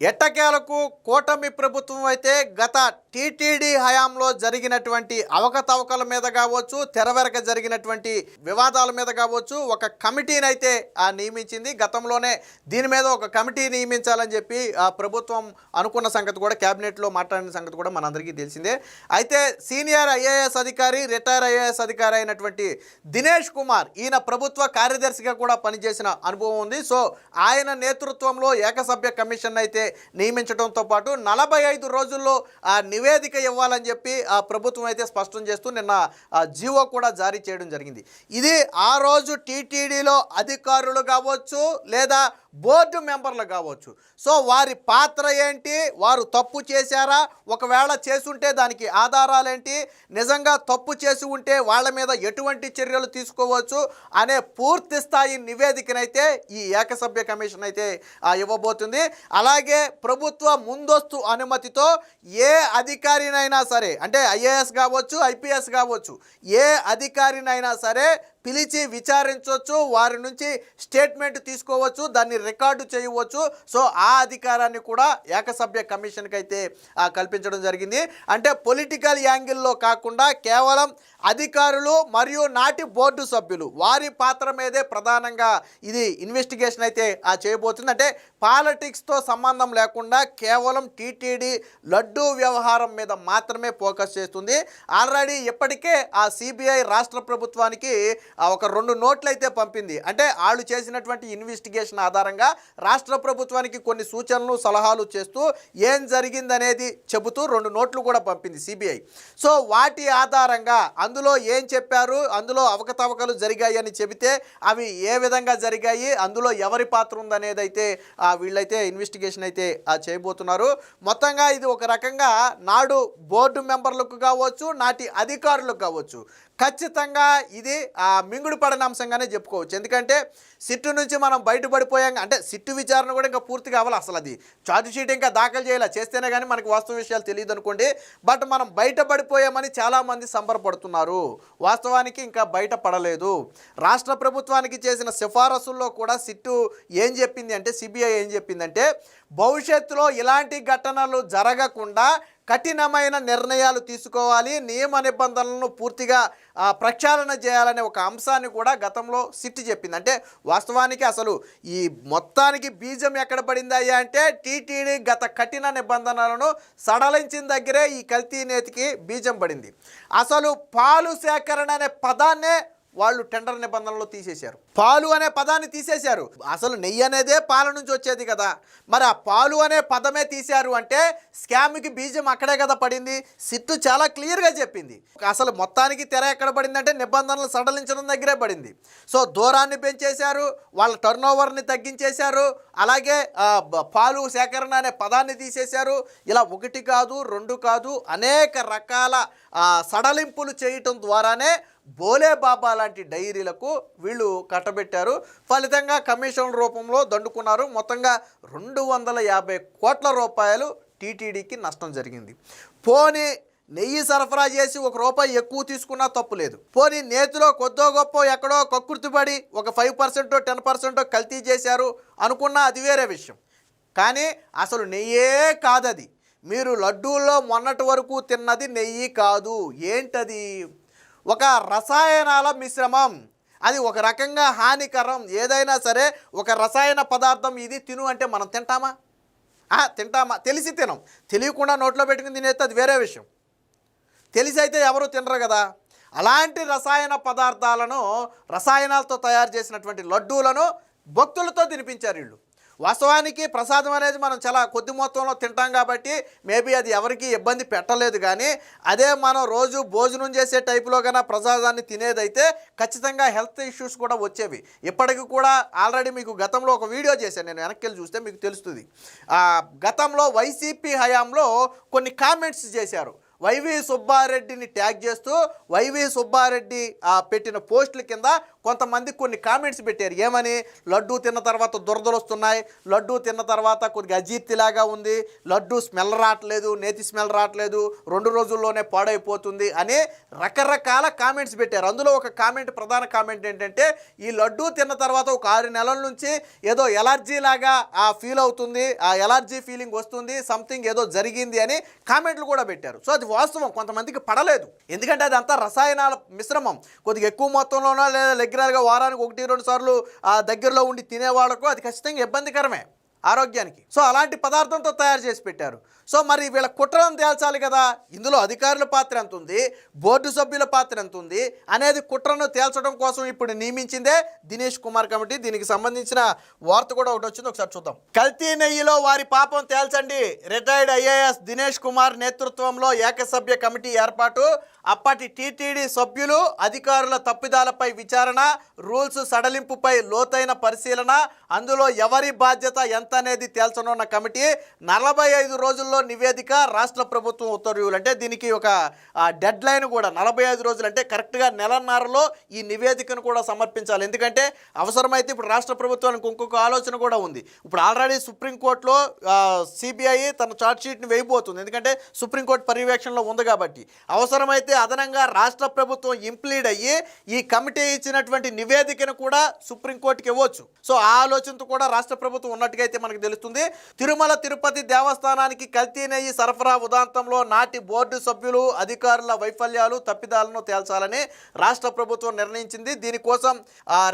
ఎట్టకేలకు కూటమి ప్రభుత్వం అయితే గత టీటీడీ హయాంలో జరిగినటువంటి అవకతవకల మీద కావచ్చు, తెరవెరక జరిగినటువంటి వివాదాల మీద కావచ్చు ఒక కమిటీని అయితే నియమించింది. గతంలోనే దీని మీద ఒక కమిటీ నియమించాలని చెప్పి ప్రభుత్వం అనుకున్న సంగతి కూడా క్యాబినెట్లో మాట్లాడిన సంగతి కూడా మనందరికీ తెలిసిందే. అయితే సీనియర్ ఐఏఎస్ అధికారి, రిటైర్ ఐఏఎస్ అధికారి అయినటువంటి దినేష్ కుమార్ ఈయన ప్రభుత్వ కార్యదర్శిగా కూడా పనిచేసిన అనుభవం ఉంది. సో ఆయన నేతృత్వంలో ఏకసభ్య కమిషన్ అయితే నియమించడంతో పాటు 45 రోజుల్లో నివేదిక ఇవ్వాలని చెప్పి ప్రభుత్వం అయితే స్పష్టం చేస్తూ నిన్న జీవో కూడా జారీ చేయడం జరిగింది. ఇది ఆ రోజు టీటీడీలో అధికారులు కావచ్చు లేదా బోర్డు మెంబర్లు కావచ్చు, సో వారి పాత్ర ఏంటి, వారు తప్పు చేశారా, ఒకవేళ చేసుంటే దానికి ఆధారాలేంటి, నిజంగా తప్పు చేసి ఉంటే వాళ్ళ మీద ఎటువంటి చర్యలు తీసుకోవచ్చు అనే పూర్తి స్థాయి నివేదికనైతే ఈ ఏకసభ్య కమిషన్ అయితే ఇవ్వబోతుంది. అలాగే ప్రభుత్వ ముందస్తు అనుమతితో ఏ అధికారినైనా సరే, అంటే ఐఏఎస్ కావచ్చు, ఐపీఎస్ కావచ్చు, ఏ అధికారినైనా సరే పిలిచి విచారించవచ్చు, వారి నుంచి స్టేట్మెంట్ తీసుకోవచ్చు, దాన్ని రికార్డు చేయవచ్చు. సో ఆ అధికారాన్ని కూడా ఏకసభ్య కమిషన్కి అయితే కల్పించడం జరిగింది. అంటే పొలిటికల్ యాంగిల్లో కాకుండా కేవలం అధికారులు మరియు నాటి బోర్డు సభ్యులు వారి పాత్ర మీదే ప్రధానంగా ఇది ఇన్వెస్టిగేషన్ అయితే చేయబోతుంది. అంటే పాలిటిక్స్తో సంబంధం లేకుండా కేవలం టీటీడీ లడ్డూ వ్యవహారం మీద మాత్రమే ఫోకస్ చేస్తుంది. ఆల్రెడీ ఇప్పటికే ఆ సిబిఐ రాష్ట్ర ప్రభుత్వానికి ఒక 2 నోట్లు అయితే పంపింది. అంటే వాళ్ళు చేసినటువంటి ఇన్వెస్టిగేషన్ ఆధారంగా రాష్ట్ర ప్రభుత్వానికి కొన్ని సూచనలు సలహాలు చేస్తూ ఏం జరిగిందనేది చెబుతూ 2 నోట్లు కూడా పంపింది సిబిఐ. సో వాటి ఆధారంగా అందులో ఏం చెప్పారు, అందులో అవకతవకలు జరిగాయి అని చెబితే అవి ఏ విధంగా జరిగాయి, అందులో ఎవరి పాత్ర ఉందనేది అయితే వీళ్ళైతే ఇన్వెస్టిగేషన్ అయితే చేయబోతున్నారు. మొత్తంగా ఇది ఒక రకంగా నాడు బోర్డు మెంబర్లకు కావచ్చు, నాటి అధికారులకు కావచ్చు ఖచ్చితంగా ఇది మింగుడు పడిన అంశంగానే చెప్పుకోవచ్చు. ఎందుకంటే సిట్టు నుంచి మనం బయటపడిపోయాం, అంటే సిట్టు విచారణ కూడా ఇంకా పూర్తిగా అవ్వాలి. అసలు అది ఛార్జ్ షీట్ ఇంకా దాఖలు చేయాలి, చేస్తేనే కానీ మనకు వాస్తవ విషయాలు తెలియదు అనుకోండి. బట్ మనం బయటపడిపోయామని చాలామంది సంబరపడుతున్నారు. వాస్తవానికి ఇంకా బయటపడలేదు. రాష్ట్ర ప్రభుత్వానికి చేసిన సిఫారసుల్లో కూడా సిట్టు ఏం చెప్పింది అంటే, సిబిఐ ఏం చెప్పిందంటే భవిష్యత్తులో ఇలాంటి ఘటనలు జరగకుండా కఠినమైన నిర్ణయాలు తీసుకోవాలి, నియమ నిబంధనలను పూర్తిగా ప్రక్షాళన చేయాలనే ఒక అంశాన్ని కూడా గతంలో సిట్ చెప్పింది. అంటే వాస్తవానికి అసలు ఈ మొత్తానికి బీజం ఎక్కడ పడిందయ్యా అంటే టీటీడీ గత కఠిన నిబంధనలను సడలించిన దగ్గరే ఈ కల్తీ నేతికి బీజం పడింది. అసలు పాలు సేకరణ అనే పదాన్నే వాళ్ళు టెండర్ నిబంధనలు తీసేశారు. పాలు అనే పదాన్ని తీసేశారు. అసలు నెయ్యి అనేదే పాల నుంచి వచ్చేది కదా, మరి ఆ పాలు అనే పదమే తీశారు అంటే స్కామ్కి బీజం అక్కడే కదా పడింది. సిట్టు చాలా క్లియర్గా చెప్పింది. అసలు మొత్తానికి తెర ఎక్కడ పడిందంటే నిబంధనలు సడలించడం దగ్గరే పడింది. సో దూరాన్ని పెంచేశారు, వాళ్ళ టర్న్ ఓవర్ని తగ్గించేశారు, అలాగే పాలు సేకరణ అనే పదాన్ని తీసేశారు. ఇలా 1 కాదు 2 కాదు అనేక రకాల సడలింపులు చేయటం ద్వారానే బోలే బాబా లాంటి డైరీలకు వీళ్ళు కట్టబెట్టారు. ఫలితంగా కమిషన్ రూపంలో దండుకున్నారు. మొత్తంగా 250 కోట్ల రూపాయలు టీటీడీకి నష్టం జరిగింది. పోనీ నెయ్యి సరఫరా చేసి ₹1 ఎక్కువ తీసుకున్నా తప్పు లేదు. పోనీ నేతిలో కొద్దో గొప్ప ఎక్కడో కక్కుర్తిపడి ఒక 5% 10% కల్తీ చేశారు అనుకున్నా అది వేరే విషయం. కానీ అసలు నెయ్యే కాదది. మీరు లడ్డూల్లో మొన్నటి వరకు తిన్నది నెయ్యి కాదు. ఏంటది? ఒక రసాయనాల మిశ్రమం. అది ఒక రకంగా హానికరం. ఏదైనా సరే ఒక రసాయన పదార్థం ఇది తిను అంటే మనం తింటామా? తింటామా? తెలిసి తినం. తెలియకుండా నోట్లో పెట్టుకుని తినేస్తే అది వేరే విషయం. తెలిసి అయితే ఎవరు తినరు కదా. అలాంటి రసాయన పదార్థాలను, రసాయనాలతో తయారు చేసినటువంటి లడ్డూలను భక్తులతో తినిపించారు వీళ్ళు. వాస్తవానికి ప్రసాదం అనేది మనం చాలా కొద్ది మొత్తంలో తింటాం కాబట్టి మేబీ అది ఎవరికి ఇబ్బంది పెట్టలేదు. కానీ అదే మనం రోజు భోజనం చేసే టైపులో కన్నా ప్రసాదాన్ని తినేదైతే ఖచ్చితంగా హెల్త్ ఇష్యూస్ కూడా వచ్చేవి. ఇప్పటికి కూడా ఆల్రెడీ మీకు గతంలో ఒక వీడియో చేశాను, నేను వెనక్కి వెళ్ళి చూస్తే మీకు తెలుస్తుంది. గతంలో వైసీపీ హయాంలో కొన్ని కామెంట్స్ చేశారు. వైవి సుబ్బారెడ్డిని ట్యాగ్ చేస్తూ వైవి సుబ్బారెడ్డి పెట్టిన పోస్టుల కింద కొంతమంది కొన్ని కామెంట్స్ పెట్టారు. ఏమని? లడ్డూ తిన్న తర్వాత దురదలు వస్తున్నాయి, లడ్డూ తిన్న తర్వాత కొద్దిగా అజీర్తిలాగా ఉంది, లడ్డూ స్మెల్ రావట్లేదు, నేతి స్మెల్ రావట్లేదు, 2 రోజుల్లోనే పాడైపోతుంది అని రకరకాల కామెంట్స్ పెట్టారు. అందులో ఒక కామెంట్, ప్రధాన కామెంట్ ఏంటంటే, ఈ లడ్డూ తిన్న తర్వాత ఒక 6 నెలల నుంచి ఏదో ఎలర్జీ లాగా ఫీల్ అవుతుంది, ఆ ఎలర్జీ ఫీలింగ్ వస్తుంది, సంథింగ్ ఏదో జరిగింది అని కామెంట్లు కూడా పెట్టారు. సో అది వాస్తవం, కొంతమందికి పడలేదు. ఎందుకంటే అది అంతా రసాయనాల మిశ్రమం. కొద్దిగా ఎక్కువ మొత్తంలోనో లేదా రెగ్యులర్గా వారానికి 1-2 సార్లు దగ్గరలో ఉండి తినేవాళ్ళకు అది ఖచ్చితంగా ఇబ్బందికరమే ఆరోగ్యానికి. సో అలాంటి పదార్థంతో తయారు చేసి పెట్టారు. సో మరి వీళ్ళ కుట్రలను తేల్చాలి కదా. ఇందులో అధికారుల పాత్ర ఎంత ఉంది, బోర్డు సభ్యుల పాత్ర ఎంత ఉంది అనేది కుట్రను తేల్చడం కోసం ఇప్పుడు నియమించిందే దినేష్ కుమార్ కమిటీ. దీనికి సంబంధించిన వార్త కూడా ఒకటి వచ్చింది, ఒకసారి చూద్దాం. కల్తీ నెయ్యిలో వారి పాపం తేల్చండి. రిటైర్డ్ ఐఏఎస్ దినేష్ కుమార్ నేతృత్వంలో ఏకసభ్య కమిటీ ఏర్పాటు. అప్పటి టీటీడీ సభ్యులు, అధికారుల తప్పిదాలపై విచారణ, రూల్స్ సడలింపుపై లోతైన పరిశీలన, అందులో ఎవరి బాధ్యత ఎంత అనేది తేల్చనున్న కమిటీ 45 రోజుల్లో నివేదిక, రాష్ట్ర ప్రభుత్వం ఉత్తర్వులు. అంటే దీనికి ఒక డెడ్ లైన్ కూడా 45 రోజులు, అంటే కరెక్ట్గా నెలన్నరలో ఈ నివేదికను కూడా సమర్పించాలి. ఎందుకంటే అవసరమైతే ఇప్పుడు రాష్ట్ర ప్రభుత్వానికి ఇంకొక ఆలోచన కూడా ఉంది. ఇప్పుడు ఆల్రెడీ సుప్రీంకోర్టులో సిబిఐ తన ఛార్జ్షీట్ని వేయబోతుంది, ఎందుకంటే సుప్రీంకోర్టు పర్యవేక్షణలో ఉంది కాబట్టి. అవసరమైతే అదనంగా రాష్ట్ర ప్రభుత్వం ఇంప్లీడ్ అయ్యి ఈ కమిటీ ఇచ్చినటువంటి నివేదికను కూడా సుప్రీంకోర్టుకి ఇవ్వచ్చు. సో ఆ ఆలోచనతో కూడా రాష్ట్ర ప్రభుత్వం ఉన్నట్టుగా అయితే మనకు తెలుస్తుంది. తిరుమల తిరుపతి దేవస్థానానికి కల్తీ నెయ్యి సరఫరా ఉదాంతంలో నాటి బోర్డు సభ్యులు, అధికారుల వైఫల్యాలు, తప్పిదాలను తేల్చాలని రాష్ట్ర ప్రభుత్వం నిర్ణయించింది. దీనికోసం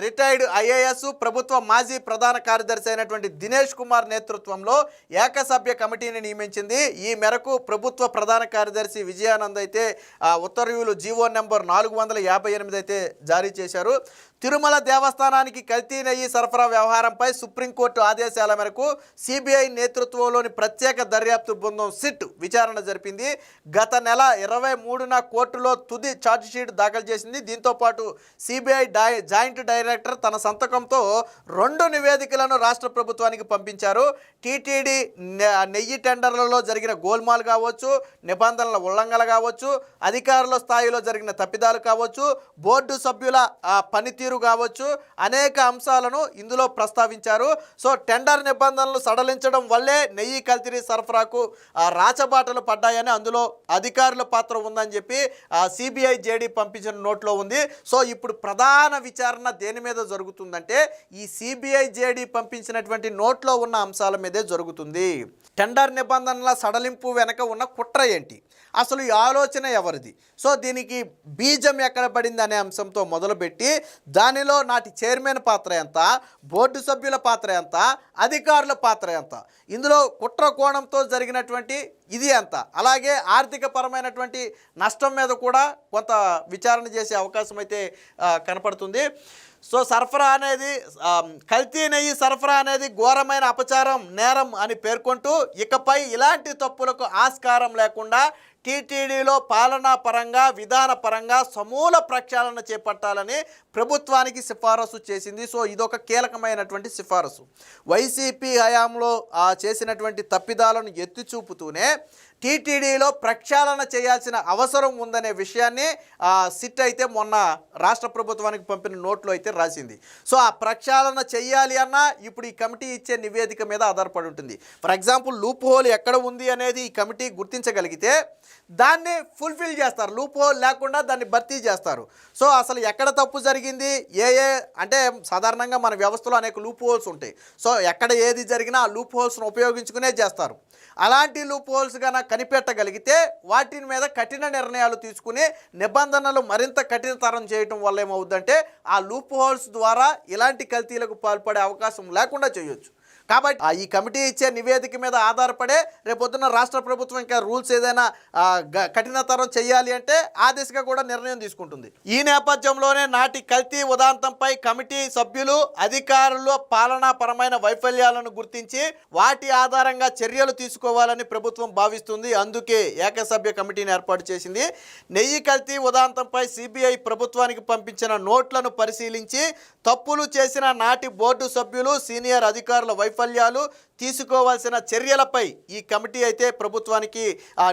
రిటైర్డ్ ఐఏఎస్, ప్రభుత్వ మాజీ ప్రధాన కార్యదర్శి అయినటువంటి దినేష్ కుమార్ నేతృత్వంలో ఏకసభ్య కమిటీని నియమించింది. ఈ మేరకు ప్రభుత్వ ప్రధాన కార్యదర్శి విజయానంద్ అయితే ఉత్తర్వులు జీవో నెంబర్ 458 అయితే జారీ చేశారు. తిరుమల దేవస్థానానికి కల్తీ నెయ్యి సరఫరా వ్యవహారంపై సుప్రీంకోర్టు ఆదేశాల మేరకు సిబిఐ నేతృత్వంలోని ప్రత్యేక దర్యాప్తు బృందం సిట్ విచారణ జరిపింది. గత నెల 23న కోర్టులో తుది ఛార్జ్షీట్ దాఖలు చేసింది. దీంతోపాటు సిబిఐ జాయింట్ డైరెక్టర్ తన సంతకంతో 2 నివేదికలను రాష్ట్ర ప్రభుత్వానికి పంపించారు. టీటీడీ నెయ్యి టెండర్లలో జరిగిన గోల్మాల్ కావచ్చు, నిబంధనల ఉల్లంఘన కావచ్చు, అధికారుల స్థాయిలో జరిగిన తప్పిదాలు కావచ్చు, బోర్డు సభ్యుల పనితీరు కావచ్చు, అనేక అంశాలను ఇందులో ప్రస్తావించారు. సో టెండర్ నిబంధనలు సడలించడం వల్లే నెయ్యి కల్తీ సరఫరాకు రాచబాటలు పడ్డాయని, అందులో అధికారుల పాత్ర ఉందని చెప్పి సిబిఐ జేడీ పంపించిన నోట్లో ఉంది. సో ఇప్పుడు ప్రధాన విచారణ దేని మీద జరుగుతుందంటే ఈ సిబిఐ జేడీ పంపించినటువంటి నోట్లో ఉన్న అంశాల మీదే జరుగుతుంది. టెండర్ నిబంధనల సడలింపు వెనక ఉన్న కుట్ర ఏంటి, అసలు ఈ ఆలోచన ఎవరిది, సో దీనికి బీజం ఎక్కడ పడింది అనే అంశంతో మొదలుపెట్టి దానిలో నాటి చైర్మన్ పాత్ర ఎంత, బోర్డు సభ్యుల పాత్ర ఎంత, అధికారుల పాత్ర ఎంత, ఇందులో కుట్ర కోణంతో జరిగినటువంటి ఇది ఎంత, అలాగే ఆర్థిక పరమైనటువంటి నష్టం మీద కూడా కొంత విచారణ చేసే అవకాశం అయితే కనపడుతుంది. సో సరఫరా అనేది కల్తీ నెయ్యి సరఫరా అనేది ఘోరమైన అపచారం, నేరం అని పేర్కొంటూ ఇకపై ఇలాంటి తప్పులకు ఆస్కారం లేకుండా టీటీడీలో పాలనా పరంగా, విధాన పరంగా సమూల ప్రక్షాళన చేపట్టాలని ప్రభుత్వానికి సిఫారసు చేసింది. సో ఇదొక కీలకమైనటువంటి సిఫారసు. వైసీపీ హయాంలో చేసినటువంటి తప్పిదాలను ఎత్తి చూపుతూనే టీటీడీలో ప్రక్షాళన చేయాల్సిన అవసరం ఉందనే విషయాన్ని సిట్ అయితే మొన్న రాష్ట్ర ప్రభుత్వానికి పంపిన నోట్లో అయితే రాసింది. సో ఆ ప్రక్షాళన చేయాలి అన్నా ఇప్పుడు ఈ కమిటీ ఇచ్చే నివేదిక మీద ఆధారపడి ఉంటుంది. ఫర్ ఎగ్జాంపుల్ లూప్ హోల్ ఎక్కడ ఉంది అనేది ఈ కమిటీ గుర్తించగలిగితే దాన్ని ఫుల్ఫిల్ చేస్తారు, లూప్ హోల్ లేకుండా దాన్ని భర్తీ చేస్తారు. సో అసలు ఎక్కడ తప్పు జరిగింది, అంటే సాధారణంగా మన వ్యవస్థలో అనేక లూప్ హోల్స్ ఉంటాయి. సో ఎక్కడ ఏది జరిగినా ఆ లూప్ హోల్స్ను ఉపయోగించుకునే చేస్తారు. అలాంటి లూప్ హోల్స్ కనుక కనిపెట్టగలిగితే వాటి మీద కఠిన నిర్ణయాలు తీసుకుని నిబంధనలు మరింత కఠినతరం చేయటం వల్ల ఏమవుద్దంటే ఆ లూప్ హోల్స్ ద్వారా ఇలాంటి కల్తీలకు పాల్పడే అవకాశం లేకుండా చేయొచ్చు. కాబట్టి ఈ కమిటీ ఇచ్చే నివేదిక మీద ఆధారపడే రేపొద్దున రాష్ట్ర ప్రభుత్వం ఇంకా రూల్స్ ఏదైనా కఠినతరం చేయాలి అంటే ఆ దిశగా కూడా నిర్ణయం తీసుకుంటుంది. ఈ నేపథ్యంలోనే నాటి కల్తీ ఉదాంతంపై కమిటీ సభ్యులు, అధికారులు పాలనాపరమైన వైఫల్యాలను గుర్తించి వాటి ఆధారంగా చర్యలు తీసుకోవాలని ప్రభుత్వం భావిస్తుంది. అందుకే ఏకసభ్య కమిటీని ఏర్పాటు చేసింది. నెయ్యి కల్తీ ఉదాంతంపై సిబిఐ ప్రభుత్వానికి పంపించిన నోట్లను పరిశీలించి తప్పులు చేసిన నాటి బోర్డు సభ్యులు, సీనియర్ అధికారుల వైఫల్యం వైఫల్యాలు, తీసుకోవాల్సిన చర్యలపై ఈ కమిటీ అయితే ప్రభుత్వానికి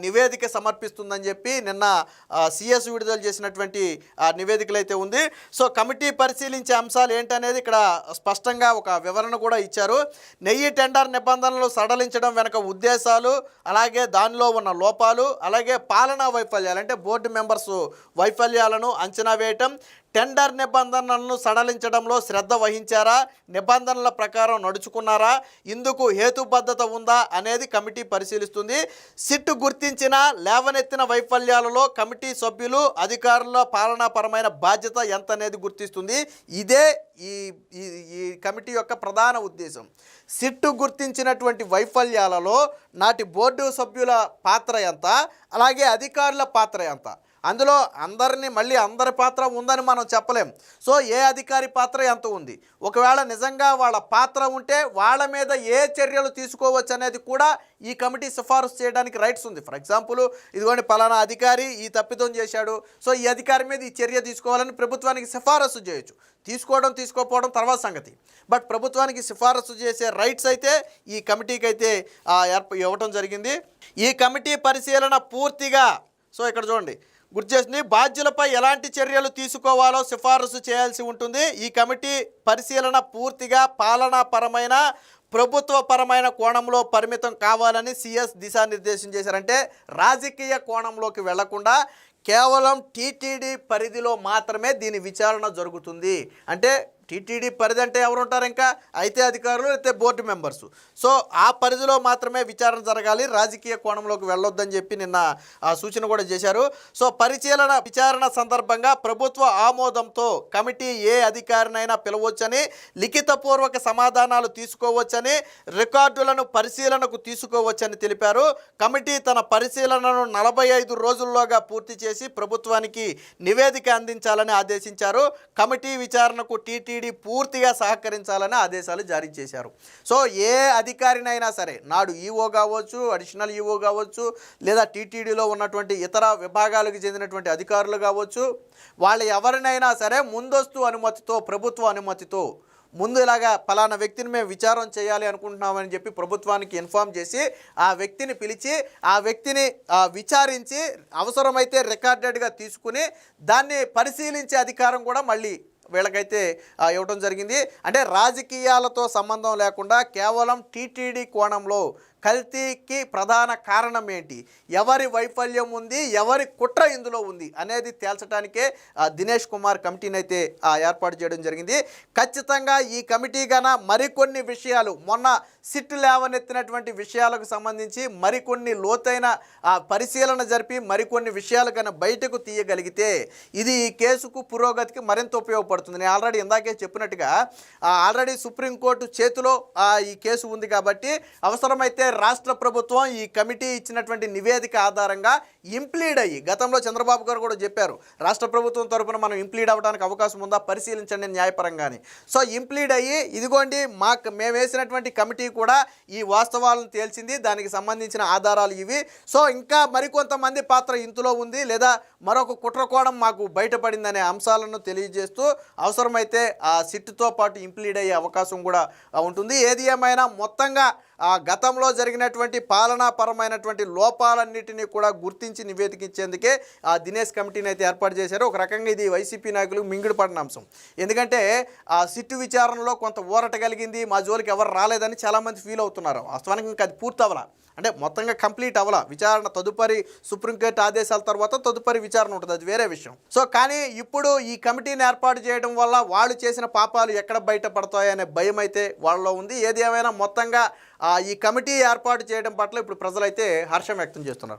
నివేదిక సమర్పిస్తుందని చెప్పి నిన్న సిఎస్ విడుదల చేసినటువంటి నివేదికలు అయితే ఉంది. సో కమిటీ పరిశీలించే అంశాలు ఏంటనేది ఇక్కడ స్పష్టంగా ఒక వివరణ కూడా ఇచ్చారు. నెయ్యి టెండర్ నిబంధనలు సడలించడం వెనుక ఉద్దేశాలు, అలాగే దానిలో ఉన్న లోపాలు, అలాగే పాలనా వైఫల్యాలు అంటే బోర్డు మెంబర్స్ వైఫల్యాలను అంచనా వేయటం, టెండర్ నిబంధనలను సడలించడంలో శ్రద్ధ వహించారా, నిబంధనల ప్రకారం నడుచుకున్నారా, ఇందుకు హేతుబద్ధత ఉందా అనేది కమిటీ పరిశీలిస్తుంది. సిట్ గుర్తించిన లేవనెత్తిన వైఫల్యాలలో కమిటీ సభ్యులు, అధికారుల పాలనాపరమైన బాధ్యత ఎంత అనేది గుర్తిస్తుంది. ఇదే ఈ కమిటీ యొక్క ప్రధాన ఉద్దేశం. సిట్ గుర్తించినటువంటి వైఫల్యాలలో నాటి బోర్డు సభ్యుల పాత్ర ఎంత, అలాగే అధికారుల పాత్ర ఎంత, అందులో అందరి పాత్ర ఉందని మనం చెప్పలేం. సో ఏ అధికారి పాత్ర ఎంత ఉంది, ఒకవేళ నిజంగా వాళ్ళ పాత్ర ఉంటే వాళ్ళ మీద ఏ చర్యలు తీసుకోవచ్చు అనేది కూడా ఈ కమిటీ సిఫారసు చేయడానికి రైట్స్ ఉంది. ఫర్ ఎగ్జాంపుల్, ఇదిగోండి పలానా అధికారి ఈ తప్పిదం చేశాడు, సో ఈ అధికారి మీద ఈ చర్య తీసుకోవాలని ప్రభుత్వానికి సిఫారసు చేయొచ్చు. తీసుకోకపోవడం తర్వాత సంగతి. బట్ ప్రభుత్వానికి సిఫారసు చేసే రైట్స్ అయితే ఈ కమిటీకి అయితే ఇవ్వటం జరిగింది. ఈ కమిటీ పరిశీలన పూర్తిగా, సో ఇక్కడ చూడండి గుర్తు చేసింది, బాధ్యులపై ఎలాంటి చర్యలు తీసుకోవాలో సిఫారసు చేయాల్సి ఉంటుంది. ఈ కమిటీ పరిశీలన పూర్తిగా పాలనాపరమైన, ప్రభుత్వపరమైన కోణంలో పరిమితం కావాలని సిఎస్ దిశానిర్దేశం చేశారంటే రాజకీయ కోణంలోకి వెళ్లకుండా కేవలం టీటీడీ పరిధిలో మాత్రమే దీని విచారణ జరుగుతుంది. అంటే టీటీడీ పరిధి అంటే ఎవరు ఉంటారు, ఇంకా అయితే అధికారులు అయితే బోర్డు మెంబర్సు. సో ఆ పరిధిలో మాత్రమే విచారణ జరగాలి, రాజకీయ కోణంలోకి వెళ్ళొద్దని చెప్పి నిన్న సూచన కూడా చేశారు. సో విచారణ సందర్భంగా ప్రభుత్వ ఆమోదంతో కమిటీ ఏ అధికారినైనా పిలవచ్చని, లిఖితపూర్వక సమాధానాలు తీసుకోవచ్చని, రికార్డులను పరిశీలనకు తీసుకోవచ్చని తెలిపారు. కమిటీ తన పరిశీలనను 45 రోజుల్లోగా పూర్తి చేసి ప్రభుత్వానికి నివేదిక అందించాలని ఆదేశించారు. కమిటీ విచారణకు టీటీడీ పూర్తిగా సహకరించాలని ఆదేశాలు జారీ చేశారు. సో ఏ అధికారినైనా సరే, నాడు ఈఓ కావచ్చు, అడిషనల్ ఈఓ కావచ్చు, లేదా టీటీడీలో ఉన్నటువంటి ఇతర విభాగాలకు చెందినటువంటి అధికారులు కావచ్చు, వాళ్ళు ఎవరినైనా సరే ముందస్తు అనుమతితో, ప్రభుత్వ అనుమతితో ముందు ఇలాగా పలానా వ్యక్తిని మేము విచారం చేయాలి అనుకుంటున్నామని చెప్పి ప్రభుత్వానికి ఇన్ఫామ్ చేసి ఆ వ్యక్తిని పిలిచి ఆ వ్యక్తిని విచారించి అవసరమైతే రికార్డెడ్గా తీసుకుని దాన్ని పరిశీలించే అధికారం కూడా మళ్ళీ వీళ్ళకైతే ఇవ్వడం జరిగింది. అంటే రాజకీయాలతో సంబంధం లేకుండా కేవలం టీటీడీ కోణంలో కల్తీకి ప్రధాన కారణం ఏంటి, ఎవరి వైఫల్యం ఉంది, ఎవరి కుట్ర ఇందులో ఉంది అనేది తేల్చడానికే దినేష్ కుమార్ కమిటీని అయితే ఏర్పాటు చేయడం జరిగింది. ఖచ్చితంగా ఈ కమిటీ గన మరికొన్ని విషయాలు, మొన్న సిట్ లేవనెత్తినటువంటి విషయాలకు సంబంధించి మరికొన్ని లోతైన పరిశీలన జరిపి మరికొన్ని విషయాలు కన్నా బయటకు తీయగలిగితే ఇది ఈ కేసుకు పురోగతికి మరింత ఉపయోగపడుతుంది. నేను ఆల్రెడీ ఇందాకే చెప్పినట్టుగా ఆల్రెడీ సుప్రీంకోర్టు చేతిలో ఈ కేసు ఉంది కాబట్టి అవసరమైతే రాష్ట్ర ప్రభుత్వం ఈ కమిటీ ఇచ్చినటువంటి నివేదిక ఆధారంగా ఇంప్లీడ్ అయ్యి, గతంలో చంద్రబాబు గారు కూడా చెప్పారు, రాష్ట్ర ప్రభుత్వం తరపున మనం ఇంప్లీడ్ అవ్వడానికి అవకాశం ఉందా పరిశీలించండి న్యాయపరంగాని. సో ఇంప్లీడ్ అయ్యి ఇదిగోండి మేము వేసినటువంటి కమిటీ కూడా ఈ వాస్తవాలను తేల్చింది, దానికి సంబంధించిన ఆధారాలు ఇవి, సో ఇంకా మరికొంతమంది పాత్ర ఇందులో ఉంది, లేదా మరొక కుట్రకోణం మాకు బయటపడిందనే అంశాలను తెలియజేస్తూ అవసరమైతే ఆ సిట్తో పాటు ఇంప్లీడ్ అయ్యే అవకాశం కూడా ఉంటుంది. ఏది ఏమైనా మొత్తంగా గతంలో జరిగినటువంటి పాలనాపరమైనటువంటి లోపాలన్నిటినీ కూడా గుర్తించి నివేదిక ఇచ్చేందుకే దినేష్ కమిటీని అయితే ఏర్పాటు చేశారు. ఒక రకంగా ఇది వైసీపీ నాయకులకు మింగుడు పడిన అంశం. ఎందుకంటే సిట్టు విచారణలో కొంత ఊరట కలిగింది, మా జోలికి ఎవరు రాలేదని చాలామంది ఫీల్ అవుతున్నారు. వాస్తవానికి ఇంకా అది పూర్తి అవ్వాల, అంటే మొత్తంగా కంప్లీట్ అవ్వాల విచారణ. తదుపరి సుప్రీంకోర్టు ఆదేశాల తర్వాత తదుపరి విచారణ ఉంటుంది, అది వేరే విషయం. సో కానీ ఇప్పుడు ఈ కమిటీని ఏర్పాటు చేయడం వల్ల వాళ్ళు చేసిన పాపాలు ఎక్కడ బయటపడతాయనే భయం అయితే వాళ్ళలో ఉంది. ఏది ఏమైనా మొత్తంగా ఈ కమిటీ ఏర్పాటు చేయడం పట్ల ఇప్పుడు ప్రజలైతే హర్షం వ్యక్తం చేస్తున్నారు.